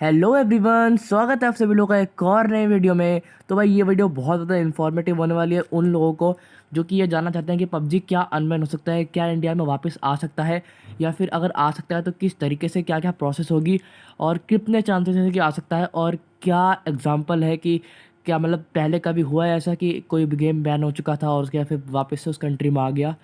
Hello everyone, स्वागत है आप सभी लोगों का एक और नए वीडियो में। तो भाई ये वीडियो बहुत ज़्यादा इन्फॉर्मेटिव होने वाली है उन लोगों को जो कि ये जानना चाहते हैं कि पबजी क्या अनबैन हो सकता है, क्या इंडिया में वापस आ सकता है, या फिर अगर आ सकता है तो किस तरीके से, क्या क्या प्रोसेस होगी और कितने चांसेस हैं कि आ सकता है, और क्या एग्जाम्पल है कि क्या मतलब पहले कभी हुआ है ऐसा कि कोई भी गेम बैन हो चुका था और उसके बाद फिर वापस से उस कंट्री में आ गया।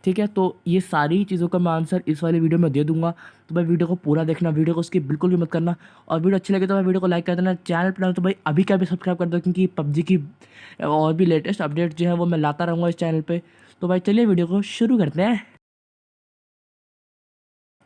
ठीक है, तो ये सारी चीज़ों का मैं आंसर इस वाली वीडियो में दे दूंगा। तो भाई वीडियो को पूरा देखना, वीडियो को स्किप बिल्कुल भी मत करना। और वीडियो अच्छी लगे तो भाई वीडियो को लाइक कर देना, चैनल पर ना तो भाई अभी का भी सब्सक्राइब कर दो, क्योंकि पबजी की और भी लेटेस्ट अपडेट जो है वो मैं लाता रहूँगा इस चैनल पे। तो भाई चलिए वीडियो को शुरू करते हैं।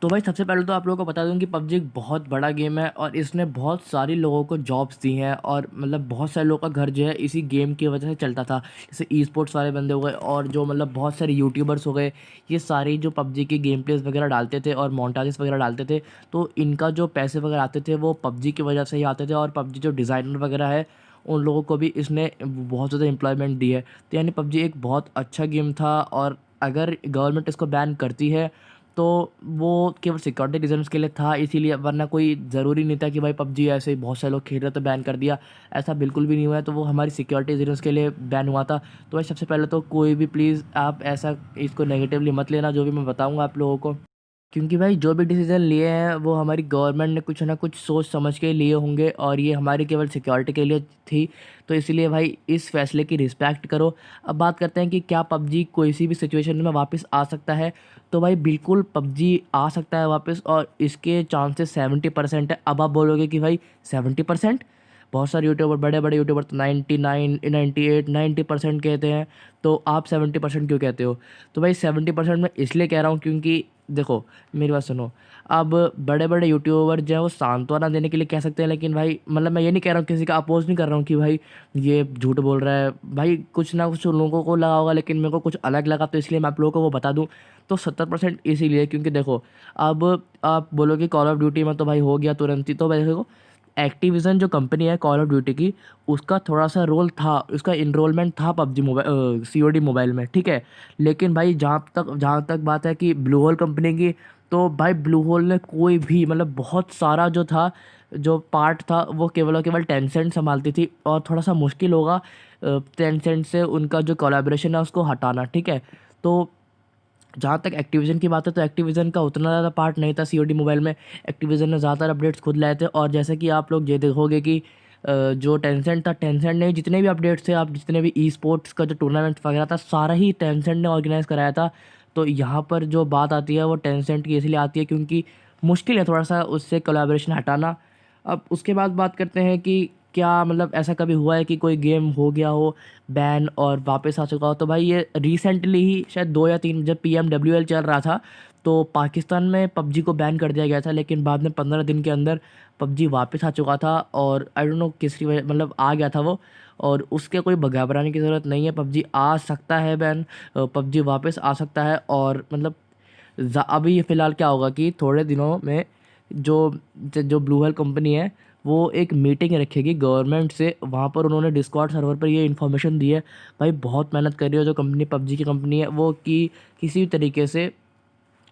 तो भाई सबसे पहले तो आप लोगों को बता दूं कि पबजी एक बहुत बड़ा गेम है और इसने बहुत सारे लोगों को जॉब्स दी हैं, और मतलब बहुत सारे लोगों का घर जो है इसी गेम की वजह से चलता था। जैसे ई स्पोर्ट्स वाले बंदे हो गए, और जो मतलब बहुत सारे यूट्यूबर्स हो गए, ये सारे जो पबजी के गेम प्लेस वगैरह डालते थे और मोन्टाजेस वगैरह डालते थे, तो इनका जो पैसे वगैरह आते थे वो पबजी की वजह से ही आते थे। और पबजी जो डिज़ाइनर वगैरह है उन लोगों को भी इसने बहुत ज़्यादा एम्प्लॉयमेंट दी है। तो यानी पबजी एक बहुत अच्छा गेम था, और अगर गवर्नमेंट इसको बैन करती है तो वो केवल सिक्योरिटी रीजन्स के लिए था, इसीलिए, वरना कोई ज़रूरी नहीं था कि भाई पबजी ऐसे ही बहुत सारे लोग खेल रहे तो बैन कर दिया। ऐसा बिल्कुल भी नहीं हुआ है, तो वो हमारी सिक्योरिटी रीजन्स के लिए बैन हुआ था। तो भाई सबसे पहले तो कोई भी प्लीज़ आप ऐसा इसको नेगेटिवली मत लेना जो भी मैं बताऊँगा आप लोगों को, क्योंकि भाई जो भी डिसीज़न लिए हैं वो हमारी गवर्नमेंट ने कुछ ना कुछ सोच समझ के लिए होंगे, और ये हमारी केवल सिक्योरिटी के लिए थी। तो इसलिए भाई इस फैसले की रिस्पेक्ट करो। अब बात करते हैं कि क्या पबजी कोई सी भी सिचुएशन में वापस आ सकता है। तो भाई बिल्कुल पबजी आ सकता है वापस, और इसके चांसेस 70% है। अब आप बोलोगे कि भाई 70%, बहुत सारे यूट्यूबर, बड़े बड़े यूट्यूबर तो 99, 98, 90% कहते हैं, तो आप 70% क्यों कहते हो? तो भाई 70% मैं इसलिए कह रहा हूँ क्योंकि देखो, मेरी बात सुनो। अब बड़े बड़े यूट्यूबर जो है वो सांत्वना देने के लिए कह सकते हैं, लेकिन भाई मतलब मैं ये नहीं कह रहा हूँ, किसी का अपोज नहीं कर रहा हूँ कि भाई ये झूठ बोल रहा है। भाई कुछ ना कुछ उन लोगों को लगा होगा, लेकिन मेरे को कुछ अलग लगा, तो इसलिए मैं आप लोगों को वो बता दूँ। तो 70% इसीलिए क्योंकि देखो, अब आप बोलोगे कॉल ऑफ ड्यूटी में तो भाई हो गया तुरंत ही। तो भाई देखो, एक्टिविजन जो कंपनी है कॉल ऑफ ड्यूटी की, उसका थोड़ा सा रोल था, उसका इनरोलमेंट था पबजी मोबाइल, सीओडी मोबाइल में, ठीक है। लेकिन भाई जहाँ तक बात है कि ब्लू होल कंपनी की, तो भाई ब्लू होल ने कोई भी मतलब बहुत सारा जो था, जो पार्ट था वो केवल और केवल टेंसेंट संभालती थी, और थोड़ा सा मुश्किल होगा टेंसेंट से उनका जो कोलैबोरेशन है उसको हटाना, ठीक है। तो जहाँ तक एक्टिविजन की बात है, तो एक्टिविजन का उतना ज़्यादा पार्ट नहीं था सीओडी मोबाइल में। एक्टिविजन ने ज़्यादातर अपडेट्स खुद लाए थे, और जैसे कि आप लोग ये देखोगे कि जो टेंसेंट था, टेंसेंट ने जितने भी अपडेट्स थे, आप जितने भी ई स्पोर्ट्स का जो टूर्नामेंट वगैरह था, सारा ही टेंसेंट ने ऑर्गेनाइज़ कराया था। तो यहाँ पर जो बात आती है वो टेंसेंट की इसलिए आती है क्योंकि मुश्किल है थोड़ा सा उससे कोलैबोरेशन हटाना। अब उसके बाद बात करते हैं कि क्या मतलब ऐसा कभी हुआ है कि कोई गेम हो गया हो बैन और वापस आ चुका हो। तो भाई ये रिसेंटली ही शायद 2 या 3, जब PMWL चल रहा था, तो पाकिस्तान में पबजी को बैन कर दिया गया था, लेकिन बाद में 15 दिन के अंदर पबजी वापस आ चुका था। और आई डोंट नो किस वजह, मतलब आ गया था वो, और उसके कोई घबराने की ज़रूरत नहीं है। पबजी आ सकता है बैन, पबजी वापस आ सकता है। और मतलब अभी ये फ़िलहाल क्या होगा कि थोड़े दिनों में जो जो ब्लू हेल कंपनी है वो एक मीटिंग रखेगी गवर्नमेंट से, वहाँ पर उन्होंने डिस्कॉर्ड सर्वर पर ये इन्फॉर्मेशन दी है। भाई बहुत मेहनत कर रही है जो कंपनी, पबजी की कंपनी है वो, कि किसी भी तरीके से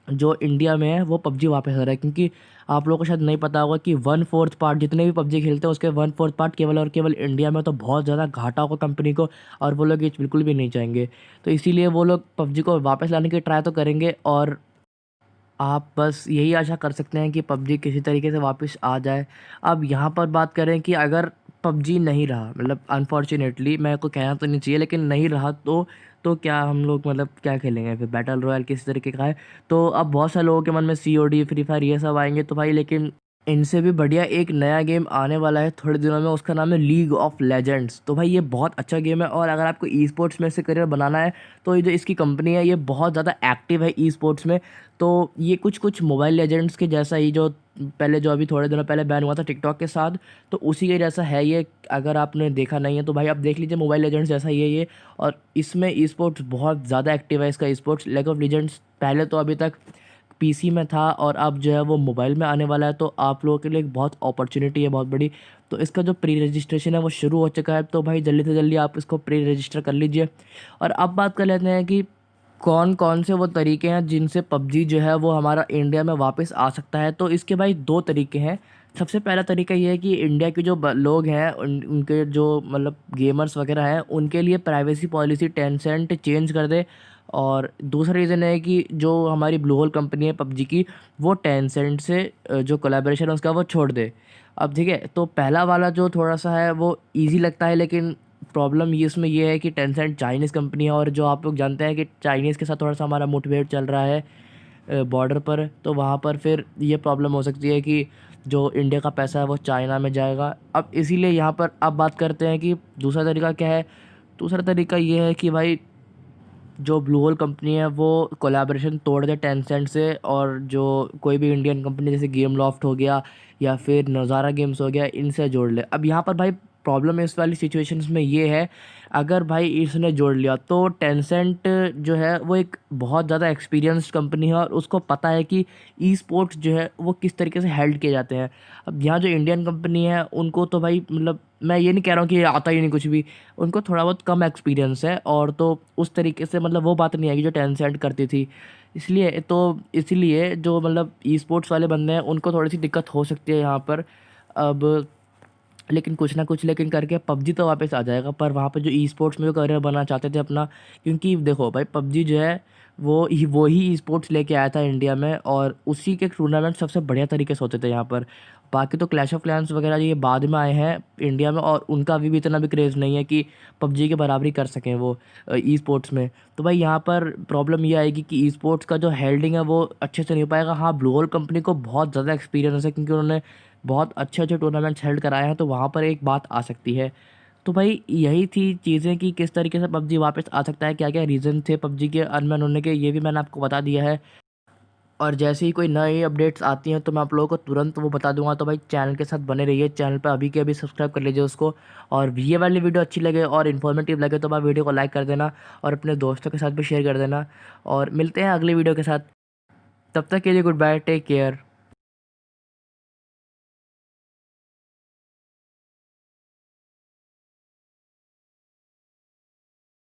जो इंडिया में है वो पबजी वापस आ रहा है। क्योंकि आप लोगों को शायद नहीं पता होगा कि 1/4 पार्ट जितने भी पबजी खेलते हैं उसके 1/4 पार्ट केवल और केवल इंडिया में, तो बहुत ज़्यादा घाटा होगा कंपनी को, और वो लोग ये बिल्कुल भी नहीं चाहेंगे। तो इसीलिए वो लोग पबजी को वापस लाने की ट्राई तो करेंगे, और आप बस यही आशा कर सकते हैं कि पबजी किसी तरीके से वापस आ जाए। अब यहाँ पर बात करें कि अगर पबजी नहीं रहा, मतलब अनफॉर्चुनेटली, मेरे को कहना तो नहीं चाहिए लेकिन नहीं रहा, तो क्या हम लोग मतलब क्या खेलेंगे फिर? बैटल रॉयल किसी तरीके का है। तो अब बहुत सारे लोगों के मन में COD, फ्री फायर ये सब आएंगे, तो भाई लेकिन इनसे भी बढ़िया एक नया गेम आने वाला है थोड़े दिनों में, उसका नाम है लीग ऑफ लेजेंड्स। तो भाई ये बहुत अच्छा गेम है, और अगर आपको ई स्पोर्ट्स में से करियर बनाना है, तो ये जो इसकी कंपनी है ये बहुत ज़्यादा एक्टिव है ई स्पोर्ट्स में। तो ये कुछ कुछ मोबाइल लेजेंड्स के जैसा ही, जो पहले, जो अभी थोड़े दिनों पहले बैन हुआ था टिकटॉक के साथ, तो उसी के जैसा है ये। अगर आपने देखा नहीं है तो भाई आप देख लीजिए, मोबाइल लेजेंड्स जैसा ही है ये। और इसमें ई स्पोर्ट्स बहुत ज़्यादा एक्टिव है इसका e sports. Leg of legends पहले तो अभी तक PC में था, और अब जो है वो मोबाइल में आने वाला है, तो आप लोगों के लिए एक बहुत अपॉर्चुनिटी है, बहुत बड़ी। तो इसका जो प्री रजिस्ट्रेशन है वो शुरू हो चुका है, तो भाई जल्दी से जल्दी आप इसको प्री रजिस्टर कर लीजिए। और अब बात कर लेते हैं कि कौन कौन से वो तरीके हैं जिनसे पबजी जो है वो हमारा इंडिया में वापस आ सकता है। तो इसके भाई 2 तरीके हैं सबसे पहला तरीका ये है कि इंडिया के जो लोग हैं उनके जो मतलब गेमर्स वगैरह हैं उनके लिए प्राइवेसी पॉलिसी टेंसेंट चेंज कर दे। और दूसरा रीज़न है कि जो हमारी ब्लू होल कंपनी है पबजी की, वो टेंसेंट से जो कोलैबोरेशन है उसका वो छोड़ दे। अब ठीक है, तो पहला वाला जो थोड़ा सा है वो इजी लगता है, लेकिन प्रॉब्लम ये इसमें ये है कि टेंसेंट चाइनीज़ कंपनी है, और जो आप लोग जानते हैं कि चाइनीज़ के साथ थोड़ा सा हमारा मुठभेड़ चल रहा है बॉर्डर पर। तो वहाँ पर फिर ये प्रॉब्लम हो सकती है कि जो इंडिया का पैसा है वो चाइना में जाएगा। अब इसीलिए यहाँ पर अब बात करते हैं कि दूसरा तरीका क्या है। दूसरा तरीका ये है कि भाई जो ब्लू होल कंपनी है वो कोलैबोरेशन तोड़ दे टेंसेंट से, और जो कोई भी इंडियन कंपनी जैसे गेम लॉफ्ट हो गया या फिर नज़ारा गेम्स हो गया, इनसे जोड़ ले। अब यहाँ पर भाई प्रॉब्लम इस वाली सिचुएशंस में ये है, अगर भाई इसने जोड़ लिया तो टेंसेंट जो है वो एक बहुत ज़्यादा एक्सपीरियंस्ड कंपनी है और उसको पता है कि ई स्पोर्ट्स जो है वो किस तरीके से हेल्ड किए जाते हैं। अब यहाँ जो इंडियन कंपनी है उनको तो भाई मतलब मैं ये नहीं कह रहा हूँ कि ये आता ही नहीं कुछ भी, उनको थोड़ा बहुत कम एक्सपीरियंस है, और तो उस तरीके से मतलब वो बात नहीं आएगी जो टेंसेंट करती थी। इसलिए जो मतलब ई स्पोर्ट्स वाले बंदे हैं उनको थोड़ी सी दिक्कत हो सकती है यहाँ पर। अब लेकिन कुछ ना कुछ लेकिन करके पबजी तो वापस आ जाएगा, पर वहाँ पे जो ई स्पोर्ट्स में जो करियर बनाना चाहते थे अपना, क्योंकि देखो भाई पबजी जो है वो ही ई स्पोर्ट्स लेके आया था इंडिया में, और उसी के टूर्नामेंट सबसे बढ़िया तरीके से होते थे यहाँ पर। बाकी तो क्लैश ऑफ क्लैंस वगैरह ये बाद में आए हैं इंडिया में, और उनका भी इतना भी क्रेज़ नहीं है कि पबजी के बराबरी कर सकें वो ई स्पोर्ट्स में। तो भाई यहाँ पर प्रॉब्लम ये आएगी कि ई स्पोर्ट्स का जो हेल्डिंग है वो अच्छे से नहीं हो पाएगा। हाँ, ब्लू होल कंपनी को बहुत ज़्यादा एक्सपीरियंस है क्योंकि उन्होंने बहुत अच्छे अच्छे टूर्नामेंट्स हेल्ड कराए हैं, तो वहाँ पर एक बात आ सकती है। तो भाई यही थी चीज़ें कि किस तरीके से पबजी वापस आ सकता है, क्या क्या रीज़न थे पबजी के अनबैन होने के, ये भी मैंने आपको बता दिया है। और जैसे ही कोई नई अपडेट्स आती हैं तो मैं आप लोगों को तुरंत वो बता दूंगा। तो भाई चैनल के साथ बने रहिए, चैनल पर अभी के अभी सब्सक्राइब कर लीजिए उसको। और ये वाली वीडियो अच्छी लगे और इन्फॉर्मेटिव लगे तो भाई वीडियो को लाइक कर देना और अपने दोस्तों के साथ भी शेयर कर देना। और मिलते हैं अगली वीडियो के साथ, तब तक के लिए गुड बाय, टेक केयर।